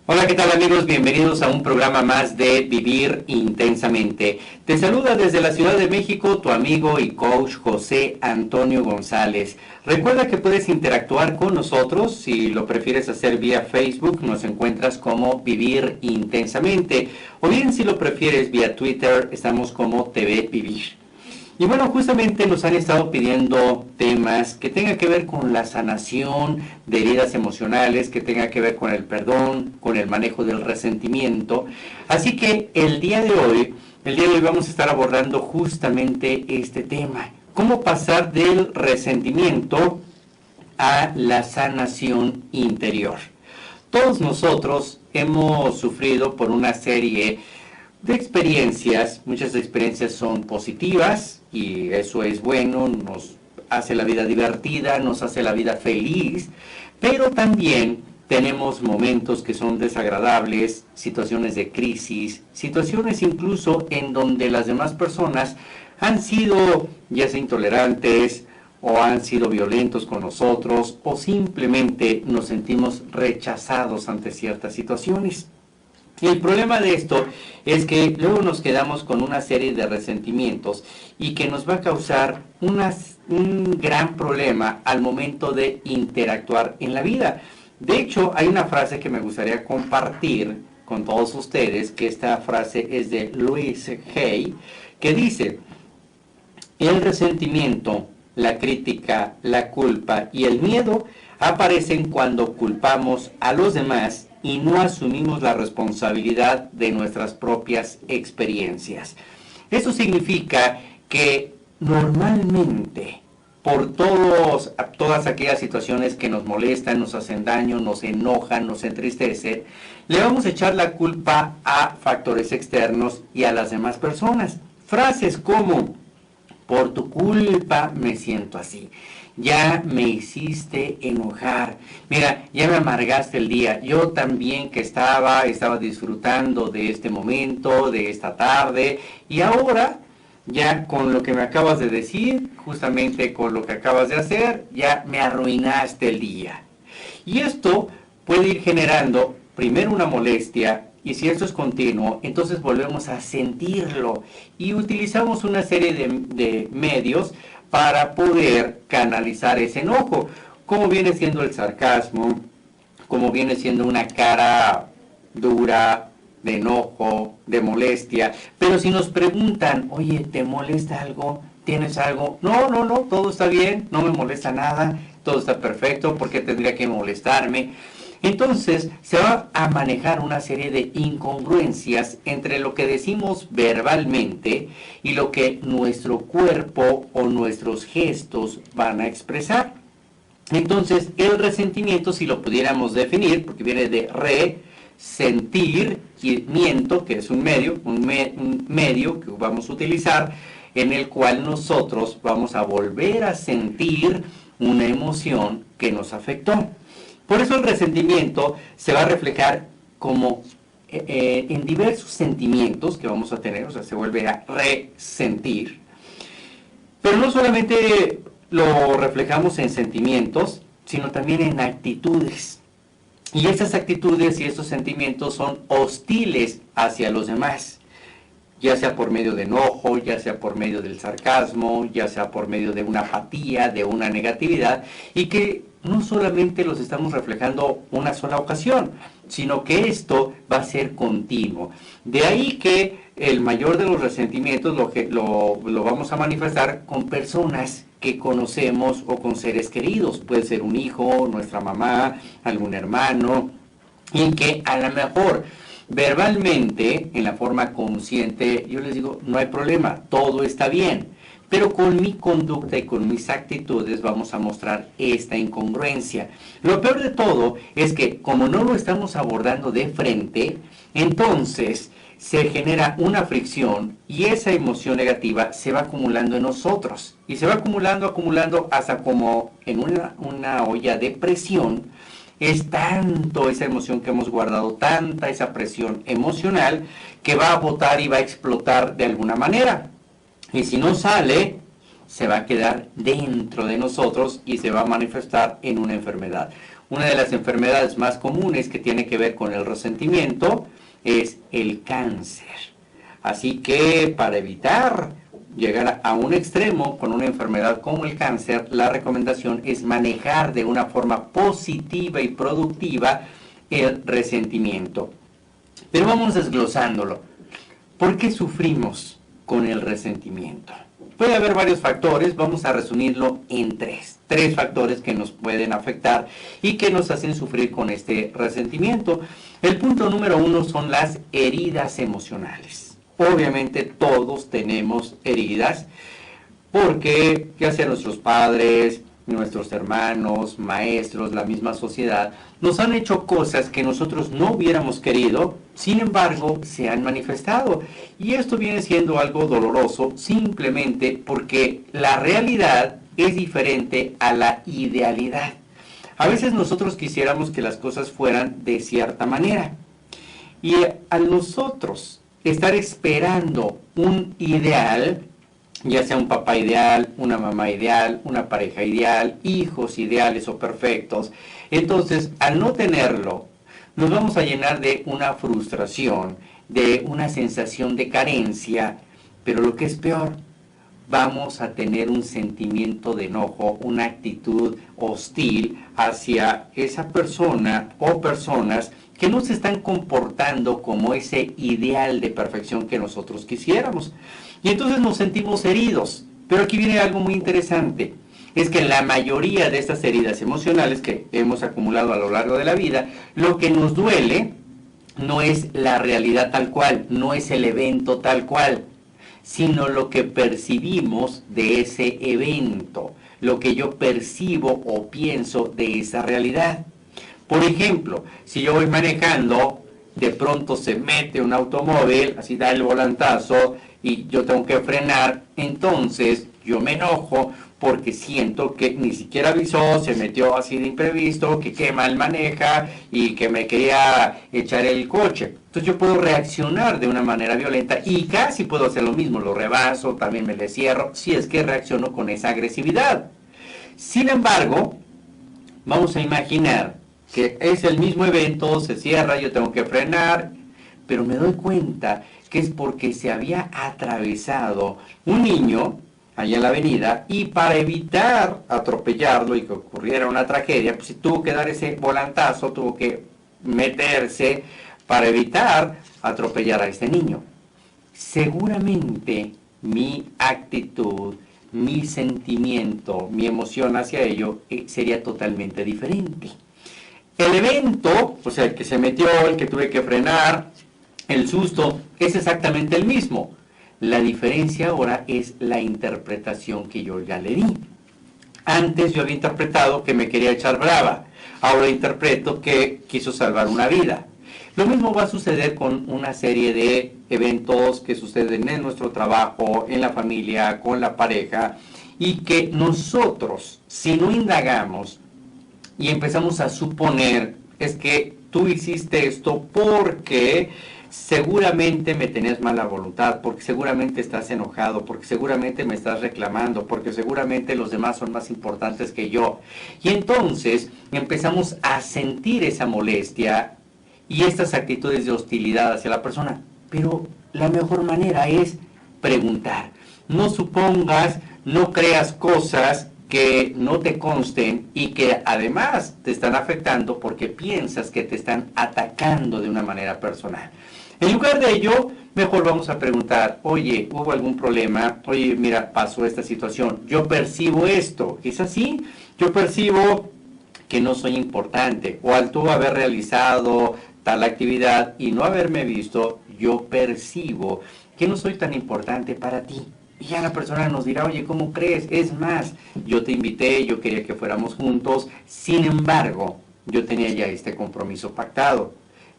Hola, ¿qué tal amigos? Bienvenidos a un programa más de Vivir Intensamente. Te saluda desde la Ciudad de México tu amigo y coach José Antonio González. Recuerda que puedes interactuar con nosotros, si lo prefieres hacer vía Facebook, nos encuentras como Vivir Intensamente. O bien si lo prefieres vía Twitter, estamos como TV Vivir. Y bueno, justamente nos han estado pidiendo temas que tengan que ver con la sanación de heridas emocionales, que tenga que ver con el perdón, con el manejo del resentimiento. Así que el día de hoy vamos a estar abordando justamente este tema. ¿Cómo pasar del resentimiento a la sanación interior? Todos nosotros hemos sufrido por una serie de experiencias. Muchas experiencias son positivas y eso es bueno, nos hace la vida divertida, nos hace la vida feliz, pero también tenemos momentos que son desagradables, situaciones de crisis, situaciones incluso en donde las demás personas han sido ya sea intolerantes o han sido violentos con nosotros o simplemente nos sentimos rechazados ante ciertas situaciones. Y el problema de esto es que luego nos quedamos con una serie de resentimientos y que nos va a causar un gran problema al momento de interactuar en la vida. De hecho, hay una frase que me gustaría compartir con todos ustedes, que esta frase es de Louise Hay, que dice: el resentimiento, la crítica, la culpa y el miedo aparecen cuando culpamos a los demás y no asumimos la responsabilidad de nuestras propias experiencias. Eso significa que normalmente, por todas aquellas situaciones que nos molestan, nos hacen daño, nos enojan, nos entristecen, le vamos a echar la culpa a factores externos y a las demás personas. Frases como: por tu culpa me siento así. Ya me hiciste enojar. Mira, ya me amargaste el día. Yo también que estaba disfrutando de este momento, de esta tarde, y ahora, ya con lo que me acabas de decir, justamente con lo que acabas de hacer, ya me arruinaste el día. Y esto puede ir generando primero una molestia, y si esto es continuo, entonces volvemos a sentirlo y utilizamos una serie de medios para poder canalizar ese enojo, como viene siendo el sarcasmo, como viene siendo una cara dura, de enojo, de molestia. Pero si nos preguntan: oye, ¿te molesta algo? ¿Tienes algo? No, no, no, todo está bien, no me molesta nada, todo está perfecto, ¿por qué tendría que molestarme? Entonces se va a manejar una serie de incongruencias entre lo que decimos verbalmente y lo que nuestro cuerpo o nuestros gestos van a expresar. Entonces el resentimiento, si lo pudiéramos definir, porque viene de sentir y miento, que es un medio que vamos a utilizar, en el cual nosotros vamos a volver a sentir una emoción que nos afectó. Por eso el resentimiento se va a reflejar como en diversos sentimientos que vamos a tener, o sea, se vuelve a resentir. Pero no solamente lo reflejamos en sentimientos, sino también en actitudes. Y esas actitudes y estos sentimientos son hostiles hacia los demás, ya sea por medio de enojo, ya sea por medio del sarcasmo, ya sea por medio de una apatía, de una negatividad, y que no solamente los estamos reflejando una sola ocasión, sino que esto va a ser continuo. De ahí que el mayor de los resentimientos lo vamos a manifestar con personas que conocemos o con seres queridos. Puede ser un hijo, nuestra mamá, algún hermano, y que a lo mejor verbalmente, en la forma consciente, yo les digo: no hay problema, todo está bien. Pero con mi conducta y con mis actitudes vamos a mostrar esta incongruencia. Lo peor de todo es que, como no lo estamos abordando de frente, entonces se genera una fricción y esa emoción negativa se va acumulando en nosotros. Y se va acumulando hasta como en una olla de presión. Es tanto esa emoción que hemos guardado, tanta esa presión emocional, que va a botar y va a explotar de alguna manera. Y si no sale, se va a quedar dentro de nosotros y se va a manifestar en una enfermedad. Una de las enfermedades más comunes que tiene que ver con el resentimiento es el cáncer. Así que para evitar llegar a un extremo con una enfermedad como el cáncer, la recomendación es manejar de una forma positiva y productiva el resentimiento. Pero vamos desglosándolo. ¿Por qué sufrimos con el resentimiento? Puede haber varios factores, vamos a resumirlo en tres. Tres factores que nos pueden afectar y que nos hacen sufrir con este resentimiento. El punto número uno son las heridas emocionales. Obviamente todos tenemos heridas porque ya sea nuestros padres, nuestros hermanos, maestros, la misma sociedad, nos han hecho cosas que nosotros no hubiéramos querido, sin embargo, se han manifestado. Y esto viene siendo algo doloroso simplemente porque la realidad es diferente a la idealidad. A veces nosotros quisiéramos que las cosas fueran de cierta manera. Y al nosotros estar esperando un ideal, ya sea un papá ideal, una mamá ideal, una pareja ideal, hijos ideales o perfectos, entonces al no tenerlo, nos vamos a llenar de una frustración, de una sensación de carencia, pero lo que es peor, vamos a tener un sentimiento de enojo, una actitud hostil hacia esa persona o personas que no se están comportando como ese ideal de perfección que nosotros quisiéramos. Y entonces nos sentimos heridos. Pero aquí viene algo muy interesante. Es que la mayoría de estas heridas emocionales que hemos acumulado a lo largo de la vida, lo que nos duele no es la realidad tal cual, no es el evento tal cual, sino lo que percibimos de ese evento, lo que yo percibo o pienso de esa realidad. Por ejemplo, si yo voy manejando, de pronto se mete un automóvil, así da el volantazo y yo tengo que frenar, entonces yo me enojo porque siento que ni siquiera avisó, se metió así de imprevisto, que qué mal maneja y que me quería echar el coche. Entonces yo puedo reaccionar de una manera violenta y casi puedo hacer lo mismo, lo rebaso, también me le cierro, si es que reacciono con esa agresividad. Sin embargo, vamos a imaginar que es el mismo evento, se cierra, yo tengo que frenar, pero me doy cuenta que es porque se había atravesado un niño allá en la avenida y para evitar atropellarlo y que ocurriera una tragedia, pues tuvo que dar ese volantazo, tuvo que meterse para evitar atropellar a este niño. Seguramente mi actitud, mi sentimiento, mi emoción hacia ello sería totalmente diferente. El evento, o sea, el que se metió, el que tuve que frenar, el susto, es exactamente el mismo. La diferencia ahora es la interpretación que yo ya le di. Antes yo había interpretado que me quería echar brava. Ahora interpreto que quiso salvar una vida. Lo mismo va a suceder con una serie de eventos que suceden en nuestro trabajo, en la familia, con la pareja, y que nosotros, si no indagamos y empezamos a suponer, es que tú hiciste esto porque seguramente me tenés mala voluntad, porque seguramente estás enojado, porque seguramente me estás reclamando, porque seguramente los demás son más importantes que yo. Y entonces empezamos a sentir esa molestia y estas actitudes de hostilidad hacia la persona. Pero la mejor manera es preguntar. No supongas, no creas cosas que no te consten y que además te están afectando porque piensas que te están atacando de una manera personal. En lugar de ello, mejor vamos a preguntar, oye, ¿hubo algún problema? Oye, mira, pasó esta situación. Yo percibo esto. ¿Es así? Yo percibo que no soy importante. O al tú haber realizado tal actividad y no haberme visto, yo percibo que no soy tan importante para ti. Y ya la persona nos dirá, oye, ¿cómo crees? Es más, yo te invité, yo quería que fuéramos juntos. Sin embargo, yo tenía ya este compromiso pactado.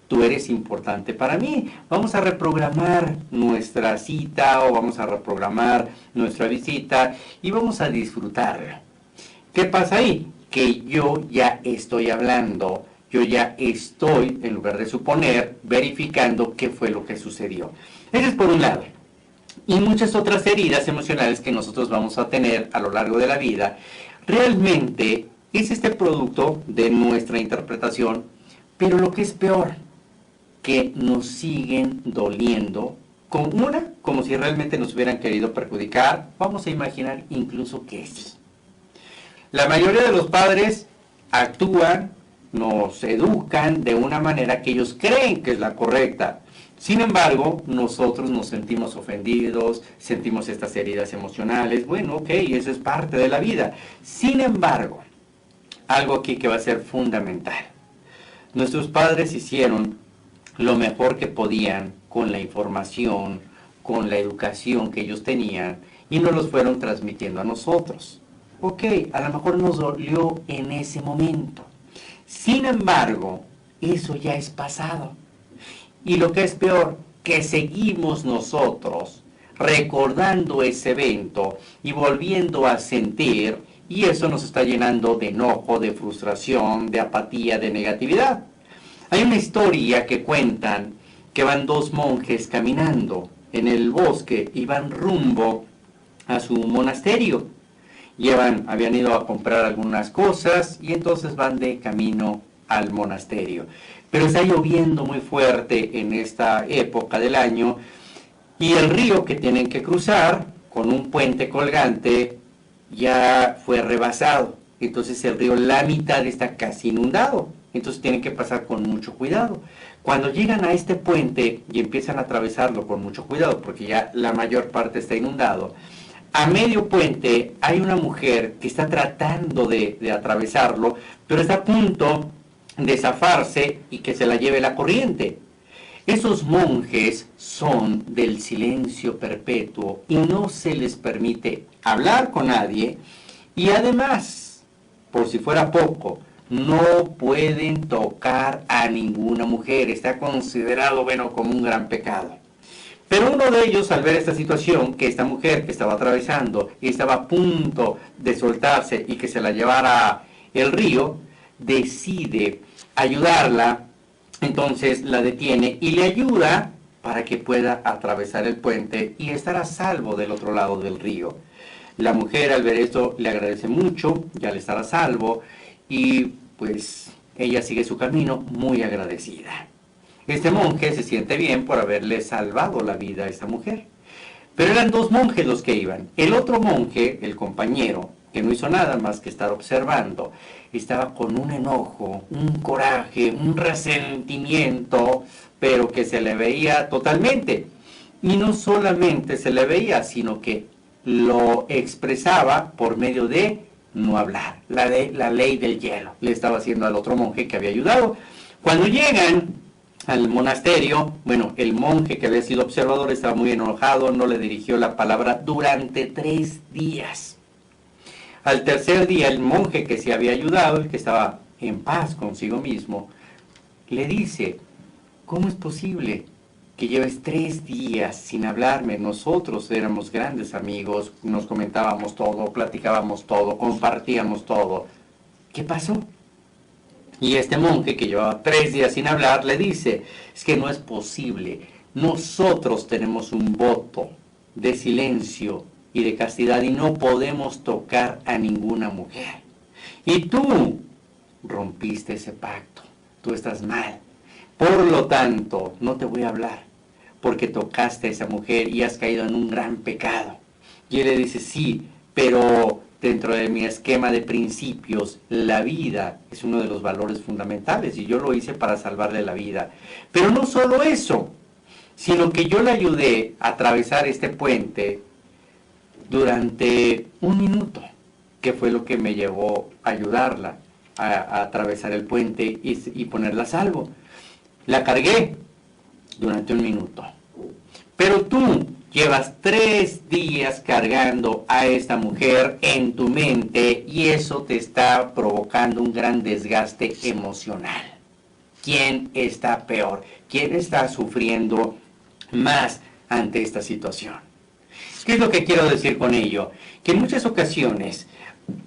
Tú eres importante para mí. Vamos a reprogramar nuestra cita o vamos a reprogramar nuestra visita y vamos a disfrutarla. ¿Qué pasa ahí? Que yo ya estoy hablando, yo ya estoy, en lugar de suponer, verificando qué fue lo que sucedió. Ese es por un lado. Y muchas otras heridas emocionales que nosotros vamos a tener a lo largo de la vida, realmente es este producto de nuestra interpretación, pero lo que es peor, que nos siguen doliendo, como si realmente nos hubieran querido perjudicar. Vamos a imaginar incluso que sí. La mayoría de los padres actúan, nos educan de una manera que ellos creen que es la correcta. Sin embargo, nosotros nos sentimos ofendidos, sentimos estas heridas emocionales. Bueno, ok, eso es parte de la vida. Sin embargo, algo aquí que va a ser fundamental. Nuestros padres hicieron lo mejor que podían con la información, con la educación que ellos tenían, y nos los fueron transmitiendo a nosotros. Ok, a lo mejor nos dolió en ese momento. Sin embargo, eso ya es pasado. Y lo que es peor, que seguimos nosotros recordando ese evento y volviendo a sentir, y eso nos está llenando de enojo, de frustración, de apatía, de negatividad. Hay una historia que cuentan que van dos monjes caminando en el bosque y van rumbo a su monasterio. Habían ido a comprar algunas cosas y entonces van de camino al monasterio. Pero está lloviendo muy fuerte en esta época del año y el río que tienen que cruzar con un puente colgante ya fue rebasado. Entonces el río, la mitad está casi inundado. Entonces tienen que pasar con mucho cuidado. Cuando llegan a este puente y empiezan a atravesarlo con mucho cuidado, porque ya la mayor parte está inundado, a medio puente hay una mujer que está tratando de atravesarlo, pero está a punto de zafarse y que se la lleve la corriente. Esos monjes son del silencio perpetuo y no se les permite hablar con nadie, y además, por si fuera poco, no pueden tocar a ninguna mujer. Está considerado, bueno, como un gran pecado. Pero uno de ellos, al ver esta situación, que esta mujer que estaba atravesando y estaba a punto de soltarse y que se la llevara el río, decide ayudarla. Entonces la detiene y le ayuda para que pueda atravesar el puente y estar a salvo del otro lado del río. La mujer, al ver esto, le agradece mucho, ya al estar a salvo, y pues ella sigue su camino muy agradecida. Este monje se siente bien por haberle salvado la vida a esta mujer. Pero eran dos monjes los que iban. El otro monje, el compañero, que no hizo nada más que estar observando, estaba con un enojo, un coraje, un resentimiento, pero que se le veía totalmente. Y no solamente se le veía, sino que lo expresaba por medio de no hablar. La ley del hielo le estaba haciendo al otro monje que había ayudado. Cuando llegan al monasterio, bueno, el monje que había sido observador estaba muy enojado, no le dirigió la palabra durante 3 días. Al tercer día, el monje que se había ayudado, el que estaba en paz consigo mismo, le dice: ¿cómo es posible que lleves 3 días sin hablarme? Nosotros éramos grandes amigos, nos comentábamos todo, platicábamos todo, compartíamos todo. ¿Qué pasó? Y este monje, que llevaba 3 días sin hablar, le dice: es que no es posible, nosotros tenemos un voto de silencio y de castidad y no podemos tocar a ninguna mujer. Y tú rompiste ese pacto, tú estás mal. Por lo tanto, no te voy a hablar, porque tocaste a esa mujer y has caído en un gran pecado. Y él le dice: sí, pero dentro de mi esquema de principios, la vida es uno de los valores fundamentales y yo lo hice para salvarle la vida. Pero no solo eso, sino que yo le ayudé a atravesar este puente durante 1 minuto, que fue lo que me llevó a ayudarla a atravesar el puente y ponerla a salvo. La cargué durante 1 minuto. Pero tú llevas 3 días cargando a esta mujer en tu mente y eso te está provocando un gran desgaste emocional. ¿Quién está peor? ¿Quién está sufriendo más ante esta situación? ¿Qué es lo que quiero decir con ello? Que en muchas ocasiones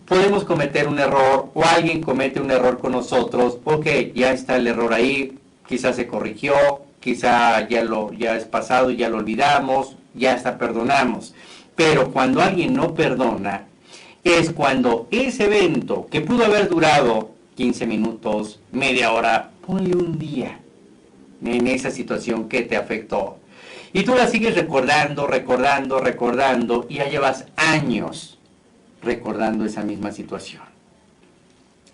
podemos cometer un error o alguien comete un error con nosotros. Ok, ya está el error ahí, quizás se corrigió, quizá ya es pasado y ya lo olvidamos, ya hasta perdonamos. Pero cuando alguien no perdona, es cuando ese evento que pudo haber durado 15 minutos, media hora, ponle un día en esa situación que te afectó. Y tú la sigues recordando, recordando, recordando, y ya llevas años recordando esa misma situación.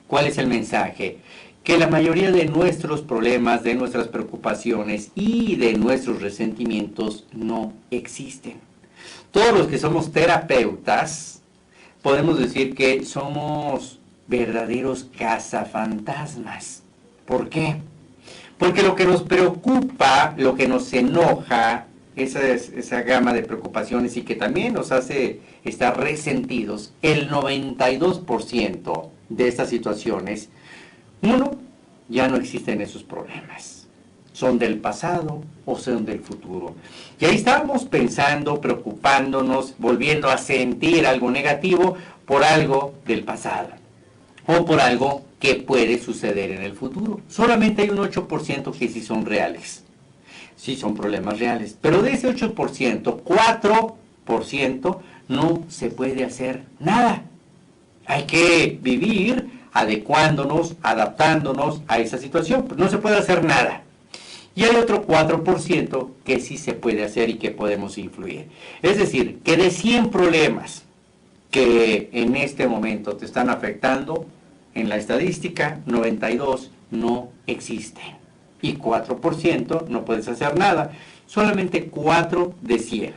¿Cuál es el mensaje? Que la mayoría de nuestros problemas, de nuestras preocupaciones y de nuestros resentimientos no existen. Todos los que somos terapeutas podemos decir que somos verdaderos cazafantasmas. ¿Por qué? Porque lo que nos preocupa, lo que nos enoja, esa gama de preocupaciones y que también nos hace estar resentidos, el 92% de estas situaciones, uno, ya no existen esos problemas. Son del pasado o son del futuro. Y ahí estamos pensando, preocupándonos, volviendo a sentir algo negativo por algo del pasado o por algo que puede suceder en el futuro. Solamente hay un 8% que sí son reales. Sí son problemas reales. Pero de ese 8%, 4% no se puede hacer nada. Hay que vivir adecuándonos, adaptándonos a esa situación. Pues no se puede hacer nada. Y hay otro 4% que sí se puede hacer y que podemos influir. Es decir, que de 100 problemas que en este momento te están afectando, en la estadística, 92 no existen. Y 4% no puedes hacer nada. Solamente 4 de 100.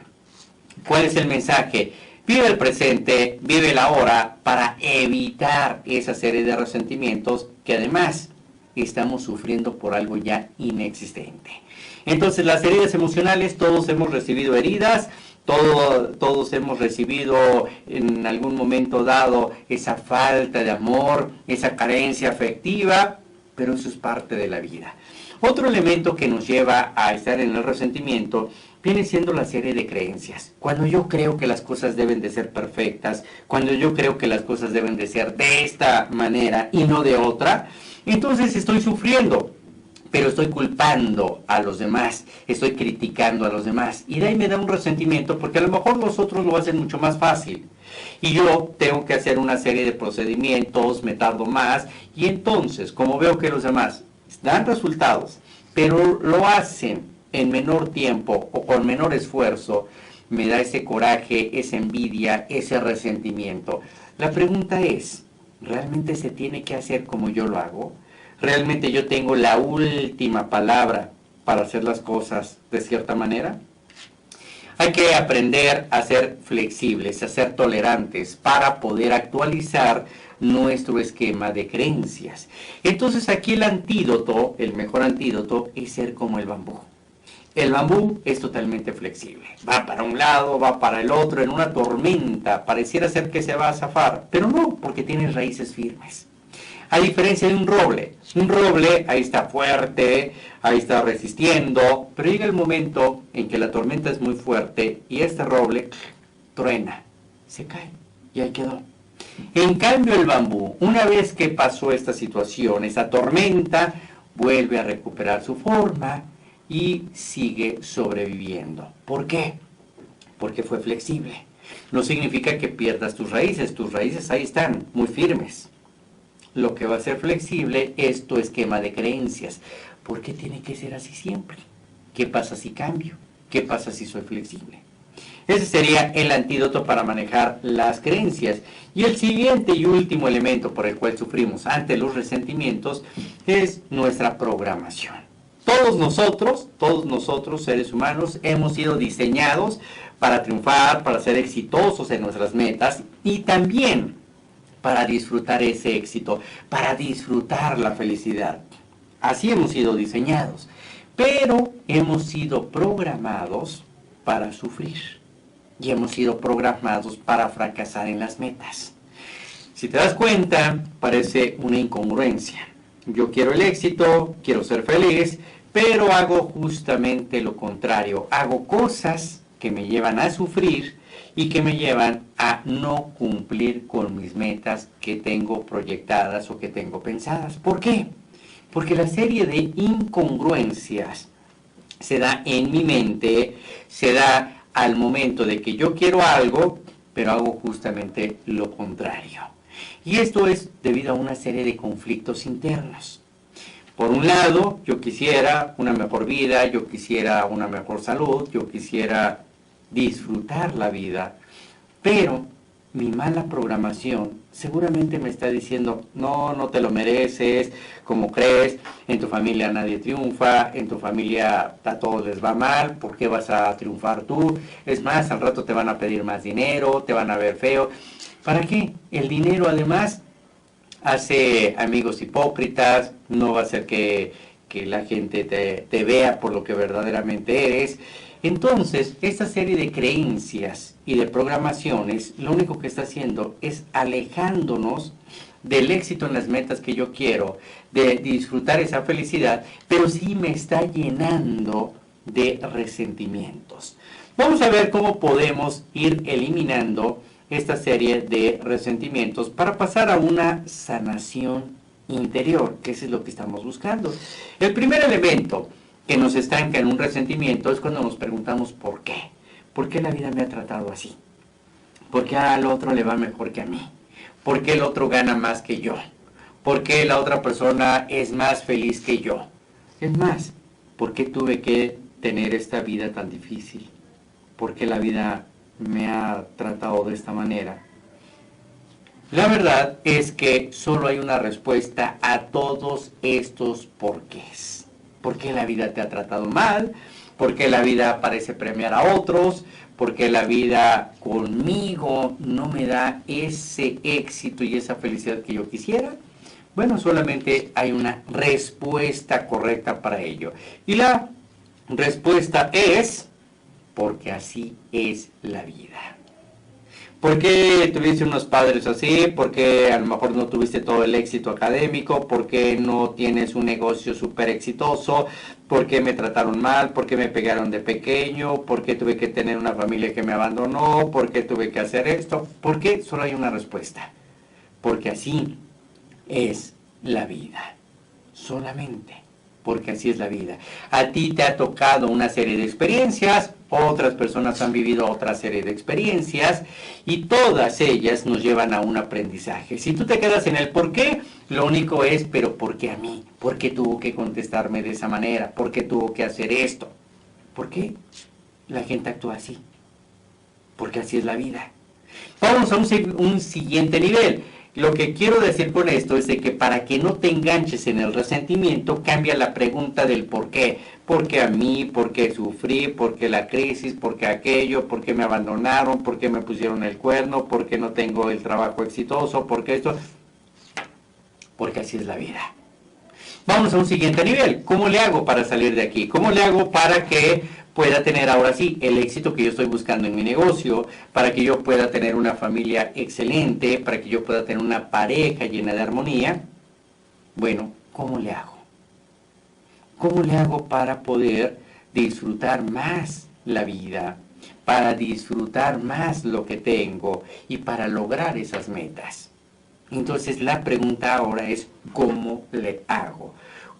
¿Cuál es el mensaje? Vive el presente, vive el ahora para evitar esa serie de resentimientos que además estamos sufriendo por algo ya inexistente. Entonces, las heridas emocionales, todos hemos recibido heridas, todos hemos recibido en algún momento dado esa falta de amor, esa carencia afectiva, pero eso es parte de la vida. Otro elemento que nos lleva a estar en el resentimiento viene siendo la serie de creencias. Cuando yo creo que las cosas deben de ser perfectas, cuando yo creo que las cosas deben de ser de esta manera y no de otra, entonces estoy sufriendo, pero estoy culpando a los demás, estoy criticando a los demás. Y de ahí me da un resentimiento porque a lo mejor los otros lo hacen mucho más fácil. Y yo tengo que hacer una serie de procedimientos, me tardo más. Y entonces, como veo que los demás dan resultados, pero lo hacen en menor tiempo o con menor esfuerzo, me da ese coraje, esa envidia, ese resentimiento. La pregunta es, ¿realmente se tiene que hacer como yo lo hago? ¿Realmente yo tengo la última palabra para hacer las cosas de cierta manera? Hay que aprender a ser flexibles, a ser tolerantes para poder actualizar nuestro esquema de creencias. Entonces aquí el antídoto, el mejor antídoto, es ser como el bambú. El bambú es totalmente flexible. Va para un lado, va para el otro. En una tormenta pareciera ser que se va a zafar, pero no, porque tiene raíces firmes. A diferencia de un roble ahí está fuerte, ahí está resistiendo, pero llega el momento en que la tormenta es muy fuerte y este roble truena, se cae y ahí quedó. En cambio el bambú, una vez que pasó esta situación, esa tormenta, vuelve a recuperar su forma y sigue sobreviviendo. ¿Por qué? Porque fue flexible. No significa que pierdas tus raíces ahí están, muy firmes. Lo que va a ser flexible es tu esquema de creencias. ¿Por qué tiene que ser así siempre? ¿Qué pasa si cambio? ¿Qué pasa si soy flexible? Ese sería el antídoto para manejar las creencias. Y el siguiente y último elemento por el cual sufrimos ante los resentimientos es nuestra programación. Todos nosotros, seres humanos, hemos sido diseñados para triunfar, para ser exitosos en nuestras metas y también para disfrutar ese éxito, para disfrutar la felicidad. Así hemos sido diseñados, pero hemos sido programados para sufrir y hemos sido programados para fracasar en las metas. Si te das cuenta, parece una incongruencia. Yo quiero el éxito, quiero ser feliz, pero hago justamente lo contrario. Hago cosas que me llevan a sufrir y que me llevan a no cumplir con mis metas que tengo proyectadas o que tengo pensadas. ¿Por qué? Porque la serie de incongruencias se da en mi mente, se da al momento de que yo quiero algo, pero hago justamente lo contrario. Y esto es debido a una serie de conflictos internos. Por un lado, yo quisiera una mejor vida, yo quisiera una mejor salud, yo quisiera disfrutar la vida, pero mi mala programación seguramente me está diciendo, no, no te lo mereces, como crees, en tu familia nadie triunfa, en tu familia a todos les va mal, ¿por qué vas a triunfar tú? Es más, al rato te van a pedir más dinero, te van a ver feo. ¿Para qué? El dinero además hace amigos hipócritas, no va a hacer que la gente te vea por lo que verdaderamente eres. Entonces, esta serie de creencias y de programaciones, lo único que está haciendo es alejándonos del éxito en las metas que yo quiero, de disfrutar esa felicidad, pero sí me está llenando de resentimientos. Vamos a ver cómo podemos ir eliminando esta serie de resentimientos para pasar a una sanación interior, que eso es lo que estamos buscando. El primer elemento que nos estanca en un resentimiento es cuando nos preguntamos ¿por qué? ¿Por qué la vida me ha tratado así? ¿Por qué al otro le va mejor que a mí? ¿Por qué el otro gana más que yo? ¿Por qué la otra persona es más feliz que yo? Es más, ¿por qué tuve que tener esta vida tan difícil? ¿Por qué la vida me ha tratado de esta manera? La verdad es que solo hay una respuesta a todos estos porqués. ¿Por qué la vida te ha tratado mal? ¿Por qué la vida parece premiar a otros? ¿Por qué la vida conmigo no me da ese éxito y esa felicidad que yo quisiera? Bueno, solamente hay una respuesta correcta para ello. Y la respuesta es porque así es la vida. ¿Por qué tuviste unos padres así? ¿Por qué a lo mejor no tuviste todo el éxito académico? ¿Por qué no tienes un negocio súper exitoso? ¿Por qué me trataron mal? ¿Por qué me pegaron de pequeño? ¿Por qué tuve que tener una familia que me abandonó? ¿Por qué tuve que hacer esto? ¿Por qué? Solo hay una respuesta. Porque así es la vida. Solamente. Porque así es la vida. A ti te ha tocado una serie de experiencias, otras personas han vivido otra serie de experiencias y todas ellas nos llevan a un aprendizaje. Si tú te quedas en el por qué, lo único es, pero ¿por qué a mí? ¿Por qué tuvo que contestarme de esa manera? ¿Por qué tuvo que hacer esto? ¿Por qué la gente actúa así? Porque así es la vida. Vamos a un siguiente nivel. Lo que quiero decir con esto es de que para que no te enganches en el resentimiento, cambia la pregunta del por qué. ¿Por qué a mí? ¿Por qué sufrí? ¿Por qué la crisis? ¿Por qué aquello? ¿Por qué me abandonaron? ¿Por qué me pusieron el cuerno? ¿Por qué no tengo el trabajo exitoso? ¿Por qué esto? Porque así es la vida. Vamos a un siguiente nivel. ¿Cómo le hago para salir de aquí? ¿Cómo le hago para que pueda tener ahora sí el éxito que yo estoy buscando en mi negocio, para que yo pueda tener una familia excelente, para que yo pueda tener una pareja llena de armonía? Bueno, ¿cómo le hago? ¿Cómo le hago para poder disfrutar más la vida, para disfrutar más lo que tengo y para lograr esas metas? Entonces la pregunta ahora es, ¿cómo le hago?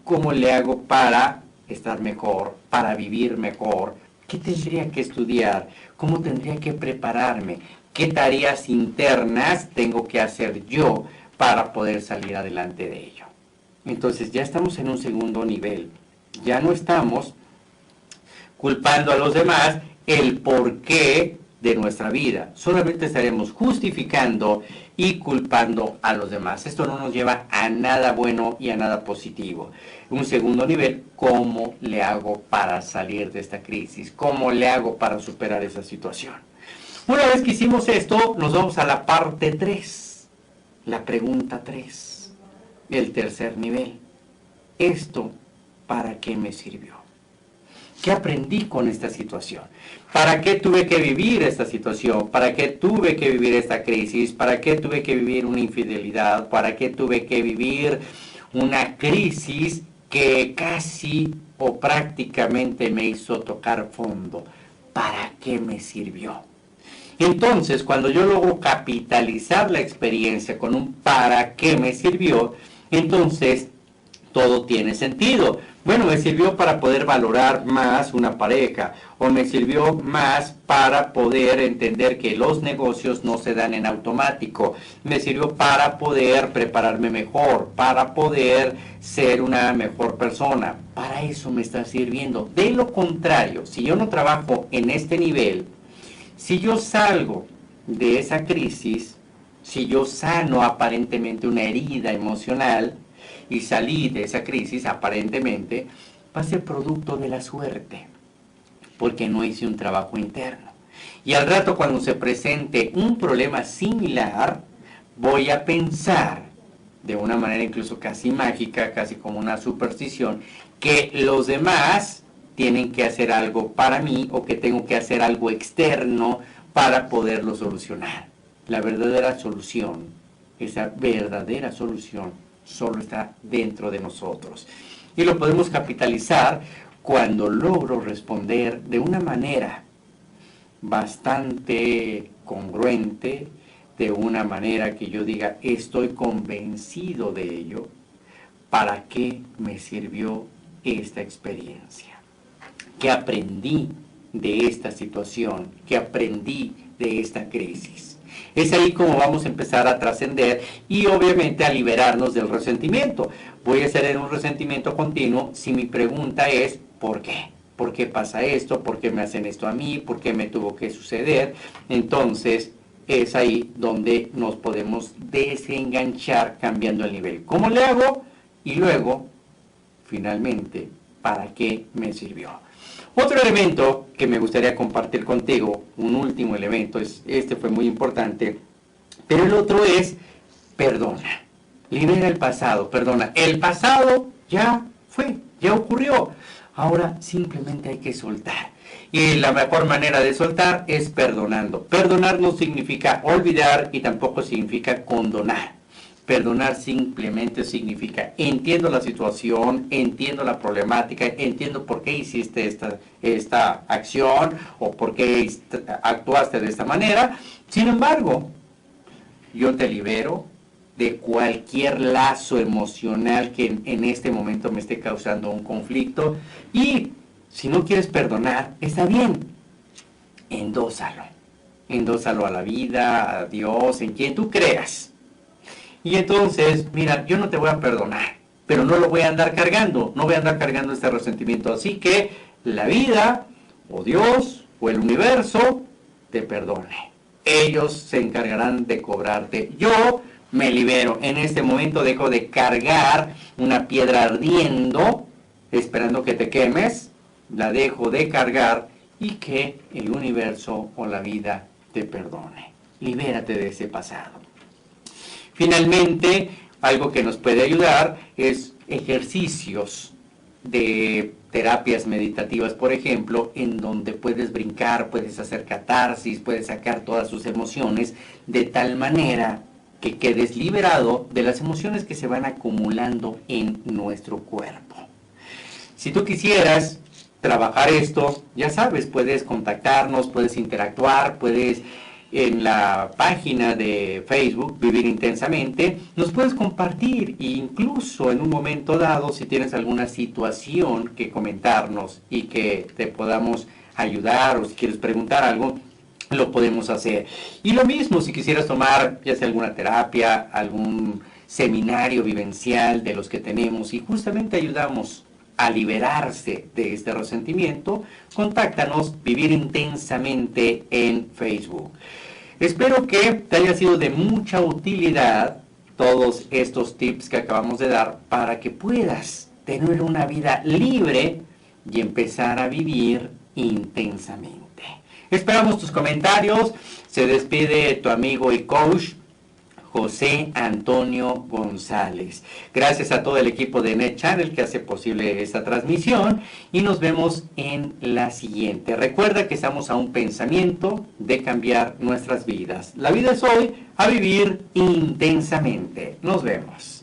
¿Cómo le hago para estar mejor, para vivir mejor? ¿Qué tendría que estudiar? ¿Cómo tendría que prepararme? ¿Qué tareas internas tengo que hacer yo para poder salir adelante de ello? Entonces ya estamos en un segundo nivel. Ya no estamos culpando a los demás el porqué de nuestra vida. Solamente estaremos justificando y culpando a los demás. Esto no nos lleva a nada bueno y a nada positivo. Un segundo nivel, ¿cómo le hago para salir de esta crisis? ¿Cómo le hago para superar esa situación? Una vez que hicimos esto, nos vamos a la parte 3, la pregunta 3, el tercer nivel. ¿Esto para qué me sirvió? ¿Qué aprendí con esta situación? ¿Para qué tuve que vivir esta situación? ¿Para qué tuve que vivir esta crisis? ¿Para qué tuve que vivir una infidelidad? ¿Para qué tuve que vivir una crisis que casi o prácticamente me hizo tocar fondo? ¿Para qué me sirvió? Entonces, cuando yo logro capitalizar la experiencia con un ¿para qué me sirvió? Entonces todo tiene sentido. Bueno, me sirvió para poder valorar más una pareja, o me sirvió más para poder entender que los negocios no se dan en automático, me sirvió para poder prepararme mejor, para poder ser una mejor persona. Para eso me está sirviendo. De lo contrario, si yo no trabajo en este nivel, si yo salgo de esa crisis, si yo sano aparentemente una herida emocional y salí de esa crisis aparentemente, va a ser producto de la suerte, porque no hice un trabajo interno. Y al rato, cuando se presente un problema similar, voy a pensar de una manera incluso casi mágica, casi como una superstición, que los demás tienen que hacer algo para mí, o que tengo que hacer algo externo para poderlo solucionar. La verdadera solución, esa verdadera solución, solo está dentro de nosotros. Y lo podemos capitalizar cuando logro responder de una manera bastante congruente, de una manera que yo diga, estoy convencido de ello. ¿Para qué me sirvió esta experiencia? ¿Qué aprendí de esta situación? ¿Qué aprendí de esta crisis? Es ahí como vamos a empezar a trascender y obviamente a liberarnos del resentimiento. Voy a estar en un resentimiento continuo si mi pregunta es ¿por qué? ¿Por qué pasa esto? ¿Por qué me hacen esto a mí? ¿Por qué me tuvo que suceder? Entonces es ahí donde nos podemos desenganchar cambiando el nivel. ¿Cómo le hago? Y luego, finalmente, ¿para qué me sirvió? Otro elemento que me gustaría compartir contigo, un último elemento, este fue muy importante, pero el otro es perdona. Libera el pasado, perdona. El pasado ya fue, ya ocurrió. Ahora simplemente hay que soltar. Y la mejor manera de soltar es perdonando. Perdonar no significa olvidar y tampoco significa condonar. Perdonar simplemente significa, entiendo la situación, entiendo la problemática, entiendo por qué hiciste esta acción o por qué actuaste de esta manera. Sin embargo, yo te libero de cualquier lazo emocional que en este momento me esté causando un conflicto. Y si no quieres perdonar, está bien, endósalo. Endósalo a la vida, a Dios, en quien tú creas. Y entonces, mira, yo no te voy a perdonar, pero no lo voy a andar cargando, no voy a andar cargando este resentimiento. Así que la vida, o Dios, o el universo, te perdone. Ellos se encargarán de cobrarte. Yo me libero. En este momento dejo de cargar una piedra ardiendo, esperando que te quemes. La dejo de cargar y que el universo o la vida te perdone. Libérate de ese pasado. Finalmente, algo que nos puede ayudar es ejercicios de terapias meditativas, por ejemplo, en donde puedes brincar, puedes hacer catarsis, puedes sacar todas tus emociones de tal manera que quedes liberado de las emociones que se van acumulando en nuestro cuerpo. Si tú quisieras trabajar esto, ya sabes, puedes contactarnos, puedes interactuar, puedes en la página de Facebook Vivir Intensamente, nos puedes compartir, e incluso en un momento dado, si tienes alguna situación que comentarnos y que te podamos ayudar, o si quieres preguntar algo, lo podemos hacer. Y lo mismo si quisieras tomar ya sea alguna terapia, algún seminario vivencial de los que tenemos y justamente ayudamos a liberarse de este resentimiento, contáctanos Vivir Intensamente en Facebook. Espero que te haya sido de mucha utilidad todos estos tips que acabamos de dar para que puedas tener una vida libre y empezar a vivir intensamente. Esperamos tus comentarios. Se despide tu amigo y coach José Antonio González. Gracias a todo el equipo de Net Channel que hace posible esta transmisión y nos vemos en la siguiente. Recuerda que estamos a un pensamiento de cambiar nuestras vidas. La vida es hoy, a vivir intensamente. Nos vemos.